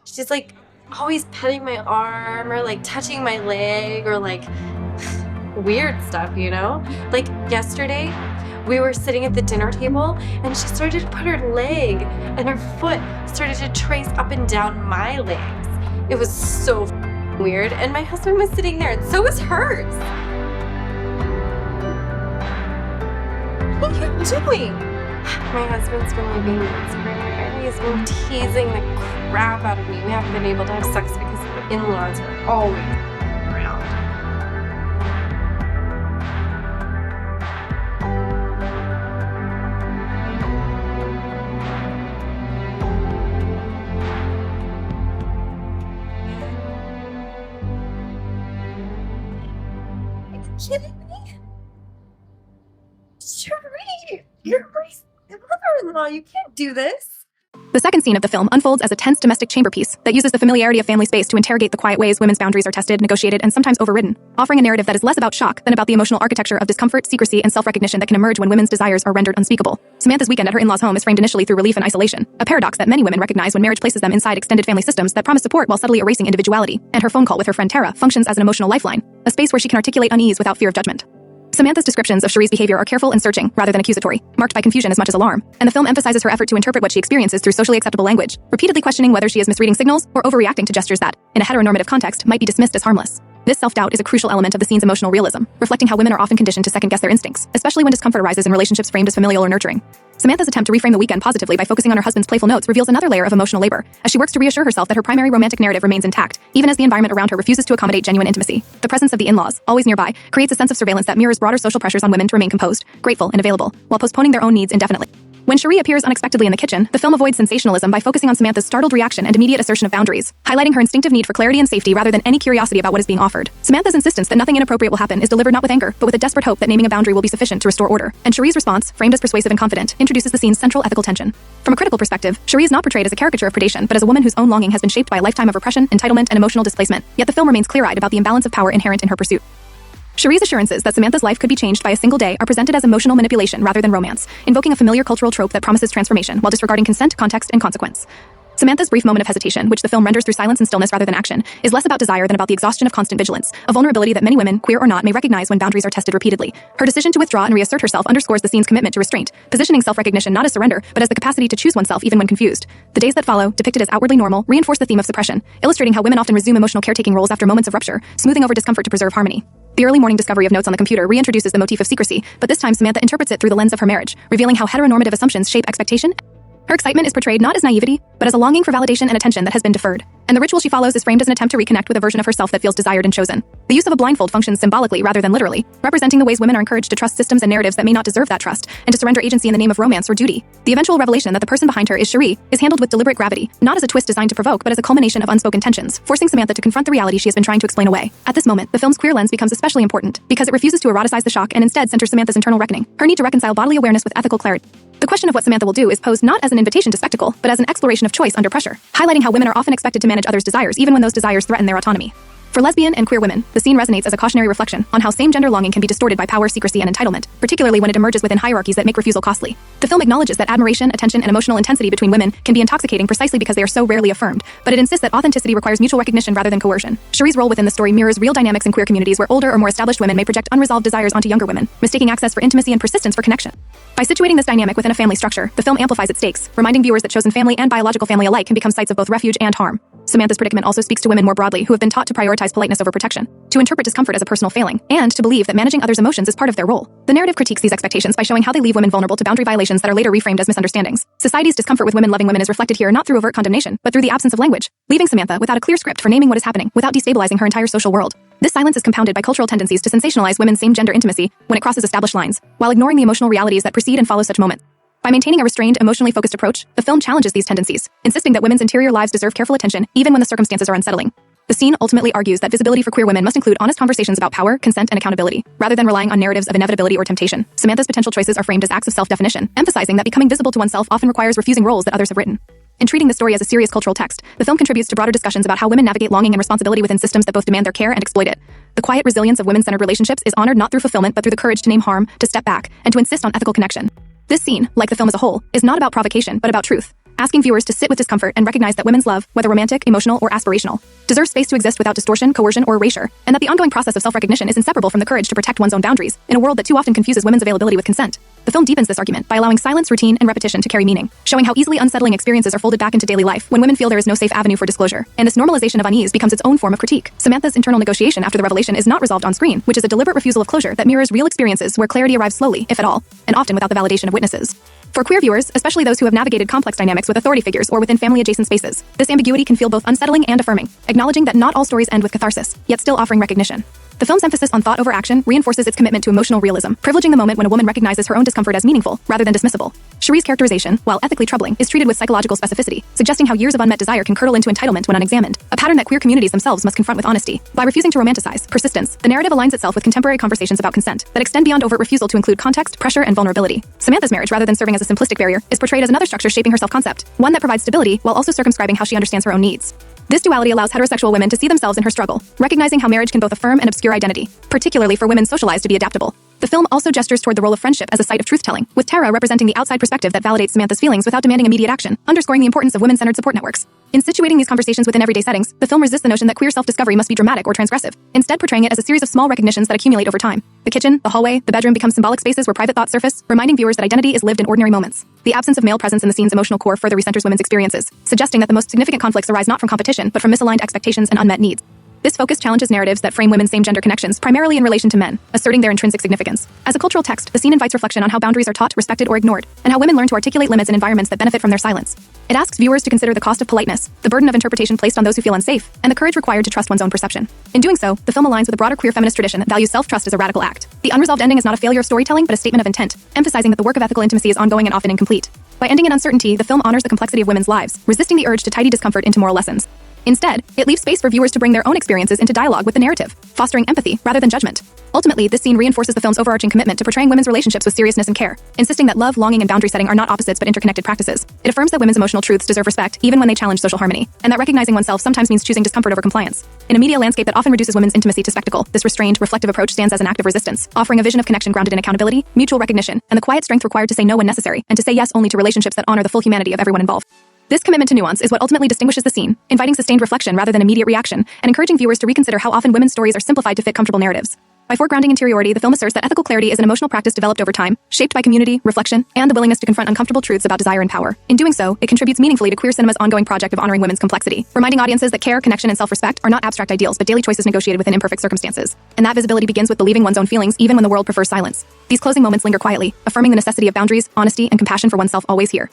She's like always petting my arm or like touching my leg or like weird stuff, you know? Like yesterday, we were sitting at the dinner table and she started to put her leg and her foot started to trace up and down my legs. It was so weird, and my husband was sitting there and so was hers. What are you doing? My husband's been leaving me and he's been teasing the crap out of me. We haven't been able to have sex because the in-laws are always around. Are you kidding me? Cherie, you're my mother-in-law. You can't do this. The second scene of the film unfolds as a tense domestic chamber piece that uses the familiarity of family space to interrogate the quiet ways women's boundaries are tested, negotiated, and sometimes overridden, offering a narrative that is less about shock than about the emotional architecture of discomfort, secrecy, and self-recognition that can emerge when women's desires are rendered unspeakable. Samantha's weekend at her in-laws' home is framed initially through relief and isolation, a paradox that many women recognize when marriage places them inside extended family systems that promise support while subtly erasing individuality, and her phone call with her friend Tara functions as an emotional lifeline, a space where she can articulate unease without fear of judgment. Samantha's descriptions of Cherie's behavior are careful and searching, rather than accusatory, marked by confusion as much as alarm, and the film emphasizes her effort to interpret what she experiences through socially acceptable language, repeatedly questioning whether she is misreading signals or overreacting to gestures that, in a heteronormative context, might be dismissed as harmless. This self-doubt is a crucial element of the scene's emotional realism, reflecting how women are often conditioned to second-guess their instincts, especially when discomfort arises in relationships framed as familial or nurturing. Samantha's attempt to reframe the weekend positively by focusing on her husband's playful notes reveals another layer of emotional labor, as she works to reassure herself that her primary romantic narrative remains intact, even as the environment around her refuses to accommodate genuine intimacy. The presence of the in-laws, always nearby, creates a sense of surveillance that mirrors broader social pressures on women to remain composed, grateful, and available, while postponing their own needs indefinitely. When Cherie appears unexpectedly in the kitchen, the film avoids sensationalism by focusing on Samantha's startled reaction and immediate assertion of boundaries, highlighting her instinctive need for clarity and safety rather than any curiosity about what is being offered. Samantha's insistence that nothing inappropriate will happen is delivered not with anger, but with a desperate hope that naming a boundary will be sufficient to restore order. And Cherie's response, framed as persuasive and confident, introduces the scene's central ethical tension. From a critical perspective, Cherie is not portrayed as a caricature of predation, but as a woman whose own longing has been shaped by a lifetime of repression, entitlement, and emotional displacement. Yet the film remains clear-eyed about the imbalance of power inherent in her pursuit. Cherie's assurances that Samantha's life could be changed by a single day are presented as emotional manipulation rather than romance, invoking a familiar cultural trope that promises transformation while disregarding consent, context, and consequence. Samantha's brief moment of hesitation, which the film renders through silence and stillness rather than action, is less about desire than about the exhaustion of constant vigilance, a vulnerability that many women, queer or not, may recognize when boundaries are tested repeatedly. Her decision to withdraw and reassert herself underscores the scene's commitment to restraint, positioning self-recognition not as surrender, but as the capacity to choose oneself even when confused. The days that follow, depicted as outwardly normal, reinforce the theme of suppression, illustrating how women often resume emotional caretaking roles after moments of rupture, smoothing over discomfort to preserve harmony. The early morning discovery of notes on the computer reintroduces the motif of secrecy, but this time Samantha interprets it through the lens of her marriage, revealing how heteronormative assumptions shape expectation. Her excitement is portrayed not as naivety, but as a longing for validation and attention that has been deferred. And the ritual she follows is framed as an attempt to reconnect with a version of herself that feels desired and chosen. The use of a blindfold functions symbolically rather than literally, representing the ways women are encouraged to trust systems and narratives that may not deserve that trust, and to surrender agency in the name of romance or duty. The eventual revelation that the person behind her is Cherie is handled with deliberate gravity, not as a twist designed to provoke, but as a culmination of unspoken tensions, forcing Samantha to confront the reality she has been trying to explain away. At this moment, the film's queer lens becomes especially important, because it refuses to eroticize the shock and instead centers Samantha's internal reckoning, her need to reconcile bodily awareness with ethical clarity. The question of what Samantha will do is posed not as an invitation to spectacle, but as an exploration of choice under pressure, highlighting how women are often expected to manage others' desires even when those desires threaten their autonomy. For lesbian and queer women, the scene resonates as a cautionary reflection on how same-gender longing can be distorted by power, secrecy, and entitlement, particularly when it emerges within hierarchies that make refusal costly. The film acknowledges that admiration, attention, and emotional intensity between women can be intoxicating precisely because they are so rarely affirmed, but it insists that authenticity requires mutual recognition rather than coercion. Cherie's role within the story mirrors real dynamics in queer communities where older or more established women may project unresolved desires onto younger women, mistaking access for intimacy and persistence for connection. By situating this dynamic within a family structure, the film amplifies its stakes, reminding viewers that chosen family and biological family alike can become sites of both refuge and harm. Samantha's predicament also speaks to women more broadly who have been taught to prioritize politeness over protection, to interpret discomfort as a personal failing, and to believe that managing others' emotions is part of their role. The narrative critiques these expectations by showing how they leave women vulnerable to boundary violations that are later reframed as misunderstandings. Society's discomfort with women loving women is reflected here not through overt condemnation, but through the absence of language, leaving Samantha without a clear script for naming what is happening without destabilizing her entire social world. This silence is compounded by cultural tendencies to sensationalize women's same-gender intimacy when it crosses established lines, while ignoring the emotional realities that precede and follow such moments. By maintaining a restrained, emotionally focused approach, the film challenges these tendencies, insisting that women's interior lives deserve careful attention even when the circumstances are unsettling. The scene ultimately argues that visibility for queer women must include honest conversations about power, consent, and accountability, rather than relying on narratives of inevitability or temptation. Samantha's potential choices are framed as acts of self-definition, emphasizing that becoming visible to oneself often requires refusing roles that others have written. In treating the story as a serious cultural text, the film contributes to broader discussions about how women navigate longing and responsibility within systems that both demand their care and exploit it. The quiet resilience of women-centered relationships is honored not through fulfillment but through the courage to name harm, to step back, and to insist on ethical connection. This scene, like the film as a whole, is not about provocation but about truth, asking viewers to sit with discomfort and recognize that women's love, whether romantic, emotional, or aspirational, deserves space to exist without distortion, coercion, or erasure, and that the ongoing process of self-recognition is inseparable from the courage to protect one's own boundaries in a world that too often confuses women's availability with consent. The film deepens this argument by allowing silence, routine, and repetition to carry meaning, showing how easily unsettling experiences are folded back into daily life when women feel there is no safe avenue for disclosure, and this normalization of unease becomes its own form of critique. Samantha's internal negotiation after the revelation is not resolved on screen, which is a deliberate refusal of closure that mirrors real experiences where clarity arrives slowly, if at all, and often without the validation of witnesses. For queer viewers, especially those who have navigated complex dynamics with authority figures or within family-adjacent spaces, this ambiguity can feel both unsettling and affirming, acknowledging that not all stories end with catharsis, yet still offering recognition. The film's emphasis on thought over action reinforces its commitment to emotional realism, privileging the moment when a woman recognizes her own discomfort as meaningful, rather than dismissible. Cherie's characterization, while ethically troubling, is treated with psychological specificity, suggesting how years of unmet desire can curdle into entitlement when unexamined, a pattern that queer communities themselves must confront with honesty. By refusing to romanticize persistence, the narrative aligns itself with contemporary conversations about consent that extend beyond overt refusal to include context, pressure, and vulnerability. Samantha's marriage, rather than serving as a simplistic barrier, is portrayed as another structure shaping her self-concept, one that provides stability while also circumscribing how she understands her own needs. This duality allows heterosexual women to see themselves in her struggle, recognizing how marriage can both affirm and obscure identity, particularly for women socialized to be adaptable. The film also gestures toward the role of friendship as a site of truth-telling, with Tara representing the outside perspective that validates Samantha's feelings without demanding immediate action, underscoring the importance of women-centered support networks. In situating these conversations within everyday settings, the film resists the notion that queer self-discovery must be dramatic or transgressive, instead portraying it as a series of small recognitions that accumulate over time. The kitchen, the hallway, the bedroom become symbolic spaces where private thoughts surface, reminding viewers that identity is lived in ordinary moments. The absence of male presence in the scene's emotional core further recenters women's experiences, suggesting that the most significant conflicts arise not from competition, but from misaligned expectations and unmet needs. This focus challenges narratives that frame women's same-gender connections primarily in relation to men, asserting their intrinsic significance. As a cultural text, the scene invites reflection on how boundaries are taught, respected, or ignored, and how women learn to articulate limits in environments that benefit from their silence. It asks viewers to consider the cost of politeness, the burden of interpretation placed on those who feel unsafe, and the courage required to trust one's own perception. In doing so, the film aligns with a broader queer feminist tradition that values self-trust as a radical act. The unresolved ending is not a failure of storytelling, but a statement of intent, emphasizing that the work of ethical intimacy is ongoing and often incomplete. By ending in uncertainty, the film honors the complexity of women's lives, resisting the urge to tidy discomfort into moral lessons. Instead, it leaves space for viewers to bring their own experiences into dialogue with the narrative, fostering empathy rather than judgment. Ultimately, this scene reinforces the film's overarching commitment to portraying women's relationships with seriousness and care, insisting that love, longing, and boundary setting are not opposites but interconnected practices. It affirms that women's emotional truths deserve respect even when they challenge social harmony, and that recognizing oneself sometimes means choosing discomfort over compliance. In a media landscape that often reduces women's intimacy to spectacle, this restrained, reflective approach stands as an act of resistance, offering a vision of connection grounded in accountability, mutual recognition, and the quiet strength required to say no when necessary, and to say yes only to relationships that honor the full humanity of everyone involved. This commitment to nuance is what ultimately distinguishes the scene, inviting sustained reflection rather than immediate reaction, and encouraging viewers to reconsider how often women's stories are simplified to fit comfortable narratives. By foregrounding interiority, the film asserts that ethical clarity is an emotional practice developed over time, shaped by community, reflection, and the willingness to confront uncomfortable truths about desire and power. In doing so, it contributes meaningfully to queer cinema's ongoing project of honoring women's complexity, reminding audiences that care, connection, and self-respect are not abstract ideals but daily choices negotiated within imperfect circumstances. And that visibility begins with believing one's own feelings even when the world prefers silence. These closing moments linger quietly, affirming the necessity of boundaries, honesty, and compassion for oneself always here.